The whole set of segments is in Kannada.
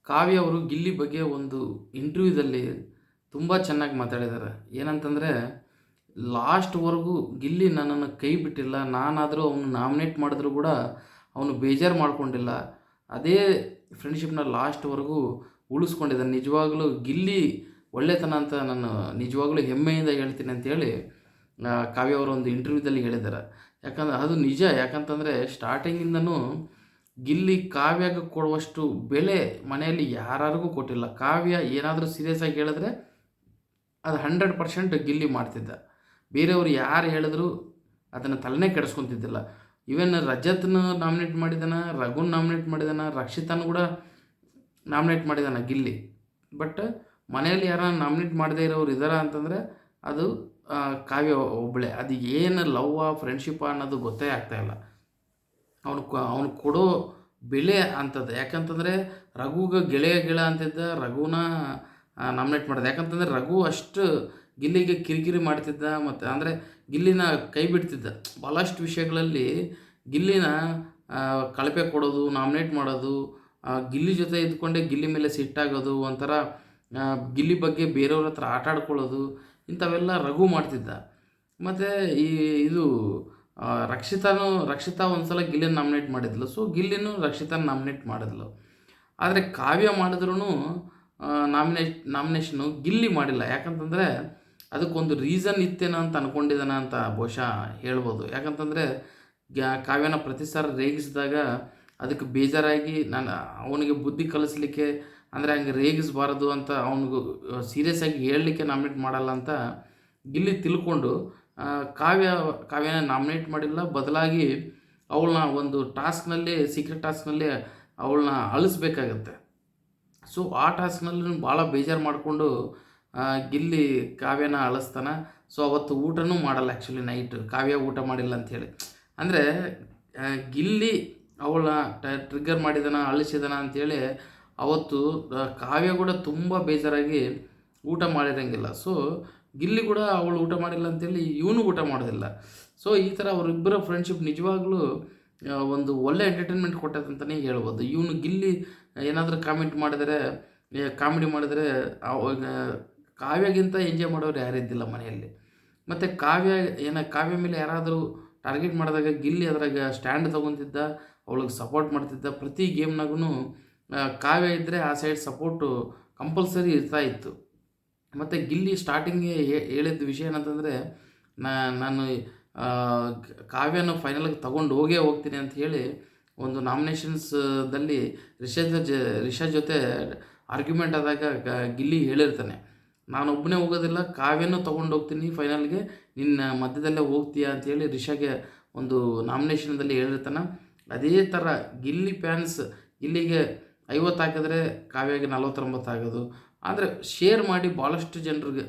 ಕಾವ್ಯ ಅವರು ಗಿಲ್ಲಿ ಬಗ್ಗೆ ಒಂದು ಇಂಟರ್ವ್ಯೂದಲ್ಲಿ ತುಂಬ ಚೆನ್ನಾಗಿ ಮಾತಾಡಿದ್ದಾರೆ. ಏನಂತಂದರೆ, ಲಾಸ್ಟ್‌ವರೆಗೂ ಗಿಲ್ಲಿ ನನ್ನನ್ನು ಕೈ ಬಿಟ್ಟಿಲ್ಲ. ನಾನಾದರೂ ಅವನು ನಾಮಿನೇಟ್ ಮಾಡಿದ್ರು ಕೂಡ ಅವನು ಬೇಜಾರು ಮಾಡ್ಕೊಂಡಿಲ್ಲ. ಅದೇ ಫ್ರೆಂಡ್‌ಶಿಪ್‌ನ ಲಾಸ್ಟ್‌ವರೆಗೂ ಉಳಿಸ್ಕೊಂಡಿದ್ದಾನೆ. ನಿಜವಾಗಲೂ ಗಿಲ್ಲಿ ಒಳ್ಳೆತನ ಅಂತ ನಾನು ನಿಜವಾಗಲೂ ಹೆಮ್ಮೆಯಿಂದ ಹೇಳ್ತೀನಿ ಅಂತೇಳಿ ಕಾವ್ಯ ಅವರು ಒಂದು ಇಂಟರ್ವ್ಯೂದಲ್ಲಿ ಹೇಳಿದ್ದಾರೆ. ಯಾಕಂದ್ರೆ ಅದು ನಿಜ. ಯಾಕಂತಂದರೆ ಸ್ಟಾರ್ಟಿಂಗಿಂದನೂ ಗಿಲ್ಲಿ ಕಾವ್ಯಗೆ ಕೊಡುವಷ್ಟು ಬೆಲೆ ಮನೆಯಲ್ಲಿ ಯಾರಾರಿಗೂ ಕೊಟ್ಟಿಲ್ಲ. ಕಾವ್ಯ ಏನಾದರೂ ಸೀರಿಯಸ್ ಆಗಿ ಹೇಳಿದ್ರೆ ಅದು 100% ಗಿಲ್ಲಿ ಮಾಡ್ತಿದ್ದ. ಬೇರೆಯವರು ಯಾರು ಹೇಳಿದ್ರು ಅದನ್ನು ತಲೆನೇ ಕೆಡಿಸ್ಕೊತಿದ್ದಿಲ್ಲ. ಈವನ್ ರಜತ್‌ನ ನಾಮಿನೇಟ್ ಮಾಡಿದಾನ, ರಘುನ ನಾಮಿನೇಟ್ ಮಾಡಿದಾನ, ರಕ್ಷಿತಾನ ಕೂಡ ನಾಮಿನೇಟ್ ಮಾಡಿದಾನ ಗಿಲ್ಲಿ. ಬಟ್ ಮನೆಯಲ್ಲಿ ಯಾರನ್ನ ನಾಮಿನೇಟ್ ಮಾಡದೇ ಇರೋರು ಇದ್ದಾರಾ ಅಂತಂದರೆ ಅದು ಕಾವ್ಯ ಒಬ್ಬಳೇ. ಅದು ಏನು ಲವ್ವಾ ಫ್ರೆಂಡ್ಶಿಪ್ಪಾ ಅನ್ನೋದು ಗೊತ್ತೇ ಆಗ್ತಾಯಿಲ್ಲ. ಅವನು ಕೊಡೋ ಬೆಲೆ ಅಂಥದ್ದು. ಯಾಕಂತಂದರೆ ರಘುಗೆ ಗೆಳೆಯ ಅಂತಿದ್ದ, ರಘುನ ನಾಮಿನೇಟ್ ಮಾಡಿದ. ಯಾಕಂತಂದರೆ ರಘು ಅಷ್ಟು ಗಿಲ್ಲಿಗೆ ಕಿರಿಕಿರಿ ಮಾಡ್ತಿದ್ದ. ಮತ್ತು ಅಂದರೆ ಗಿಲ್ಲಿನ ಕೈ ಬಿಡ್ತಿದ್ದ ಭಾಳಷ್ಟು ವಿಷಯಗಳಲ್ಲಿ. ಗಿಲ್ಲಿನ ಕಳಪೆ ಕೊಡೋದು, ನಾಮಿನೇಟ್ ಮಾಡೋದು, ಗಿಲ್ಲಿ ಜೊತೆ ಇದ್ಕೊಂಡೆ ಗಿಲ್ಲಿ ಮೇಲೆ ಸಿಟ್ಟಾಗೋದು, ಒಂಥರ ಗಿಲ್ಲಿ ಬಗ್ಗೆ ಬೇರೆಯವ್ರ ಹತ್ರ ಆಟ ಆಡ್ಕೊಳ್ಳೋದು, ಇಂಥವೆಲ್ಲ ರಘು ಮಾಡ್ತಿದ್ದ. ಮತ್ತು ಇದು ರಕ್ಷಿತಾ ಒಂದು ಸಲ ಗಿಲ್ಲಿನ ನಾಮಿನೇಟ್ ಮಾಡಿದ್ಲು. ಸೊ ಗಿಲ್ಲಿನೂ ರಕ್ಷಿತಾನ ನಾಮಿನೇಟ್ ಮಾಡಿದ್ಲು. ಆದರೆ ಕಾವ್ಯ ಮಾಡಿದ್ರೂ ನಾಮಿನೇಷನು ಗಿಲ್ಲಿ ಮಾಡಿಲ್ಲ. ಯಾಕಂತಂದರೆ ಅದಕ್ಕೊಂದು ರೀಸನ್ ಇತ್ತೇನೋ ಅಂತ ಅಂದ್ಕೊಂಡಿದ್ದಾನ ಅಂತ ಬಹುಶಃ ಹೇಳ್ಬೋದು. ಯಾಕಂತಂದರೆ ಕಾವ್ಯನ ಪ್ರತಿ ಸಾರಿ ರೇಗಿಸಿದಾಗ ಅದಕ್ಕೆ ಬೇಜಾರಾಗಿ ಅವನಿಗೆ ಬುದ್ಧಿ ಕಲಿಸ್ಲಿಕ್ಕೆ, ಅಂದರೆ ಹಂಗೆ ರೇಗಿಸಬಾರದು ಅಂತ ಅವನಿಗೂ ಸೀರಿಯಸ್ ಆಗಿ ಹೇಳಲಿಕ್ಕೆ ನಾಮಿನೇಟ್ ಮಾಡಲ್ಲ ಅಂತ ಗಿಲ್ಲಿ ತಿಳ್ಕೊಂಡು ಕಾವ್ಯನ ನಾಮಿನೇಟ್ ಮಾಡಿಲ್ಲ. ಬದಲಾಗಿ ಅವಳನ್ನ ಒಂದು ಟಾಸ್ಕ್ನಲ್ಲಿ, ಸೀಕ್ರೆಟ್ ಟಾಸ್ಕ್ನಲ್ಲಿ ಅವಳನ್ನ ಅಳಿಸ್ಬೇಕಾಗತ್ತೆ. ಸೊ ಆ ಟಾಸ್ಕ್ನಲ್ಲಿ ಭಾಳ ಬೇಜಾರು ಮಾಡಿಕೊಂಡು ಗಿಲ್ಲಿ ಕಾವ್ಯನ ಅಳಿಸ್ತಾನೆ. ಸೊ ಅವತ್ತು ಊಟನೂ ಮಾಡಲ್ಲ. ಆ್ಯಕ್ಚುಲಿ ನೈಟ್ ಕಾವ್ಯ ಊಟ ಮಾಡಿಲ್ಲ ಅಂಥೇಳಿ. ಅಂದರೆ ಗಿಲ್ಲಿ ಅವಳನ್ನ ಟ್ರಿಗ್ಗರ್ ಮಾಡಿದಾನ, ಅಳಿಸಿದಾನ ಅಂಥೇಳಿ ಅವತ್ತು ಕಾವ್ಯ ಕೂಡ ತುಂಬ ಬೇಜಾರಾಗಿ ಊಟ ಮಾಡಿರಂಗಿಲ್ಲ. ಸೊ ಗಿಲ್ಲಿ ಕೂಡ ಅವಳು ಊಟ ಮಾಡಿಲ್ಲ ಅಂತೇಳಿ ಇವನು ಊಟ ಮಾಡೋದಿಲ್ಲ. ಸೊ ಈ ಥರ ಅವರಿಬ್ಬರ ಫ್ರೆಂಡ್ಶಿಪ್ ನಿಜವಾಗ್ಲೂ ಒಂದು ಒಳ್ಳೆ ಎಂಟರ್ಟೈನ್ಮೆಂಟ್ ಕೊಟ್ಟದಂತಲೇ ಹೇಳ್ಬೋದು. ಇವನು ಗಿಲ್ಲಿ ಏನಾದರೂ ಕಾಮಿಡಿ ಮಾಡಿದರೆ ಅವಾಗ ಕಾವ್ಯಗಿಂತ ಎಂಜಾಯ್ ಮಾಡೋರು ಯಾರಿದ್ದಿಲ್ಲ ಮನೆಯಲ್ಲಿ. ಮತ್ತು ಕಾವ್ಯ ಮೇಲೆ ಯಾರಾದರೂ ಟಾರ್ಗೆಟ್ ಮಾಡಿದಾಗ ಗಿಲ್ಲಿ ಅದ್ರಾಗ ಸ್ಟ್ಯಾಂಡ್ ತೊಗೊತಿದ್ದ, ಅವಳಿಗೆ ಸಪೋರ್ಟ್ ಮಾಡ್ತಿದ್ದ. ಪ್ರತಿ ಗೇಮ್ನಾಗೂ ಕಾವ್ಯ ಇದ್ದರೆ ಆ ಸೈಡ್ ಸಪೋರ್ಟು ಕಂಪಲ್ಸರಿ ಇರ್ತಾ ಇತ್ತು. ಮತ್ತು ಗಿಲ್ಲಿ ಸ್ಟಾರ್ಟಿಂಗ್ಗೆ ಹೇಳಿದ ವಿಷಯ ಏನಂತಂದರೆ, ನಾನು ಕಾವ್ಯನ ಫೈನಲ್ಗೆ ತಗೊಂಡು ಹೋಗ್ತೀನಿ ಅಂತ ಹೇಳಿ ಒಂದು ನಾಮಿನೇಷನ್ಸ್ದಲ್ಲಿ ರಿಷಾ ಜೊತೆ ಆರ್ಗ್ಯುಮೆಂಟ್ ಆದಾಗ ಗಿಲ್ಲಿ ಹೇಳಿರ್ತಾನೆ, ನಾನೊಬ್ಬನೇ ಹೋಗೋದಿಲ್ಲ, ಕಾವ್ಯನೂ ತೊಗೊಂಡು ಹೋಗ್ತೀನಿ ಫೈನಲ್ಗೆ, ನಿನ್ನ ಮಧ್ಯದಲ್ಲೇ ಹೋಗ್ತೀಯಾ ಅಂತೇಳಿ ರಿಷಾಗೆ ಒಂದು ನಾಮಿನೇಷನ್ದಲ್ಲಿ ಹೇಳಿರ್ತಾನೆ. ಅದೇ ಥರ ಗಿಲ್ಲಿ ಫ್ಯಾನ್ಸ್ ಗಿಲ್ಲಿಗೆ 50 ಹಾಕಿದ್ರೆ ಕಾವ್ಯಗೆ 49 ಆಗೋದು. ಆದರೆ ಶೇರ್ ಮಾಡಿ ಭಾಳಷ್ಟು ಜನರಿಗೆ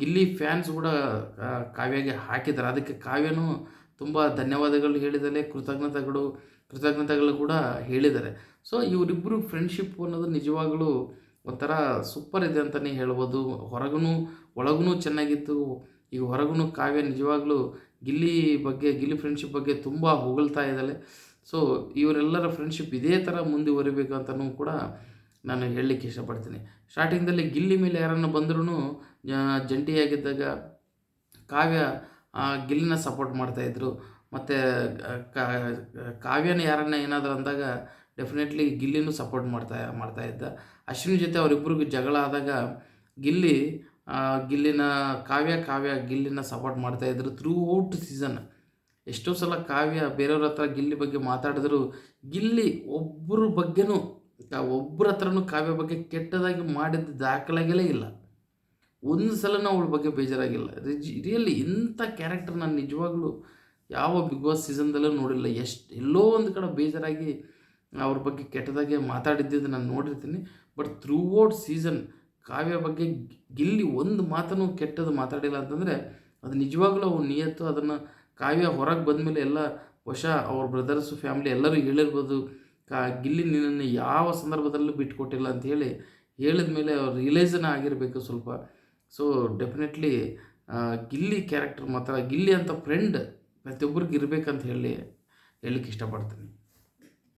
ಗಿಲ್ಲಿ ಫ್ಯಾನ್ಸ್ ಕೂಡ ಕಾವ್ಯಗೆ ಹಾಕಿದ್ದಾರೆ. ಅದಕ್ಕೆ ಕಾವ್ಯನೂ ತುಂಬ ಧನ್ಯವಾದಗಳು ಹೇಳಿದರೆ, ಕೃತಜ್ಞತೆಗಳು ಕೂಡ ಹೇಳಿದ್ದಾರೆ. ಸೊ ಇವರಿಬ್ಬರು ಫ್ರೆಂಡ್ಶಿಪ್ ಅನ್ನೋದು ನಿಜವಾಗಲೂ ಒಂಥರ ಸೂಪರ್ ಇದೆ ಅಂತಲೇ ಹೇಳ್ಬೋದು. ಒಳಗೂ ಚೆನ್ನಾಗಿತ್ತು. ಈಗ ಹೊರಗೂ ಕಾವ್ಯ ನಿಜವಾಗ್ಲೂ ಗಿಲ್ಲಿ ಫ್ರೆಂಡ್ಶಿಪ್ ಬಗ್ಗೆ ತುಂಬ ಹೊಗಳ್ತಾ ಇದ್ದಾಳೆ. ಸೊ ಇವರೆಲ್ಲರ ಫ್ರೆಂಡ್ಶಿಪ್ ಇದೇ ಥರ ಮುಂದುವರಿಬೇಕು ಅಂತಲೂ ಕೂಡ ನಾನು ಹೇಳಲಿಕ್ಕೆ ಇಷ್ಟಪಡ್ತೀನಿ. ಸ್ಟಾರ್ಟಿಂಗ್ದಲ್ಲಿ ಗಿಲ್ಲಿ ಮೇಲೆ ಯಾರನ್ನು ಬಂದ್ರೂ ಜಂಟಿಯಾಗಿದ್ದಾಗ ಕಾವ್ಯ ಗಿಲ್ಲಿನ ಸಪೋರ್ಟ್ ಮಾಡ್ತಾಯಿದ್ರು. ಮತ್ತು ಕಾವ್ಯನ ಯಾರನ್ನ ಏನಾದರೂ ಅಂದಾಗ ಡೆಫಿನೆಟ್ಲಿ ಗಿಲ್ಲಿನೂ ಸಪೋರ್ಟ್ ಮಾಡ್ತಾಯಿದ್ದ. ಅಶ್ವಿನಿ ಜೊತೆ ಅವರಿಬ್ಬರಿಗೂ ಜಗಳ ಆದಾಗ ಕಾವ್ಯ ಗಿಲ್ಲಿನ ಸಪೋರ್ಟ್ ಮಾಡ್ತಾಯಿದ್ರು ಥ್ರೂ ಔಟ್ ಸೀಸನ್. ಎಷ್ಟೋ ಸಲ ಕಾವ್ಯ ಬೇರೆಯವ್ರ ಹತ್ರ ಗಿಲ್ಲಿ ಬಗ್ಗೆ ಮಾತಾಡಿದ್ರು, ಗಿಲ್ಲಿ ಒಬ್ಬರ ಹತ್ರನೂ ಕಾವ್ಯ ಬಗ್ಗೆ ಕೆಟ್ಟದಾಗಿ ಮಾಡಿದ ದಾಖಲೆಗಳೇ ಇಲ್ಲ. ಒಂದು ಸಲನೂ ಅವಳ ಬಗ್ಗೆ ಬೇಜಾರಾಗಿಲ್ಲ. ರಿಯಲಿ ಇಂಥ ಕ್ಯಾರೆಕ್ಟರ್ ನಾನು ನಿಜವಾಗ್ಲೂ ಯಾವ ಬಿಗ್ ಬಾಸ್ ಸೀಸನ್ದಲ್ಲೂ ನೋಡಿಲ್ಲ. ಎಲ್ಲೋ ಒಂದು ಕಡೆ ಬೇಜಾರಾಗಿ ಅವ್ರ ಬಗ್ಗೆ ಕೆಟ್ಟದಾಗೆ ಮಾತಾಡಿದ್ದು ನಾನು ನೋಡಿರ್ತೀನಿ. ಬಟ್ ಥ್ರೂ ಔಟ್ ಸೀಸನ್ ಕಾವ್ಯ ಬಗ್ಗೆ ಗಿಲ್ಲಿ ಒಂದು ಮಾತನ್ನು ಕೆಟ್ಟದ್ದು ಮಾತಾಡಿಲ್ಲ ಅಂತಂದರೆ ಅದು ನಿಜವಾಗ್ಲೂ ಅವ್ರ ನಿಯತ್ತು. ಅದನ್ನು ಕಾವ್ಯ ಹೊರಗೆ ಬಂದಮೇಲೆ ಎಲ್ಲ ಅವ್ರ ಬ್ರದರ್ಸು ಫ್ಯಾಮಿಲಿ ಎಲ್ಲರೂ ಹೇಳಿರ್ಬೋದು, ಗಿಲ್ಲಿ ನಿನ್ನನ್ನು ಯಾವ ಸಂದರ್ಭದಲ್ಲೂ ಬಿಟ್ಕೊಟ್ಟಿಲ್ಲ ಅಂಥೇಳಿ ಹೇಳಿದ ಮೇಲೆ ಅವ್ರು ರಿಯಲೈಸನ್ನ ಆಗಿರಬೇಕು ಸ್ವಲ್ಪ. ಸೊ ಡೆಫಿನೆಟ್ಲಿ ಗಿಲ್ಲಿ ಕ್ಯಾರೆಕ್ಟರ್ ಮಾತ್ರ, ಗಿಲ್ಲಿ ಅಂತ ಫ್ರೆಂಡ್ ಪ್ರತಿಯೊಬ್ಬರಿಗೆ ಇರಬೇಕಂತ ಹೇಳಲಿಕ್ಕೆ ಇಷ್ಟಪಡ್ತೀನಿ.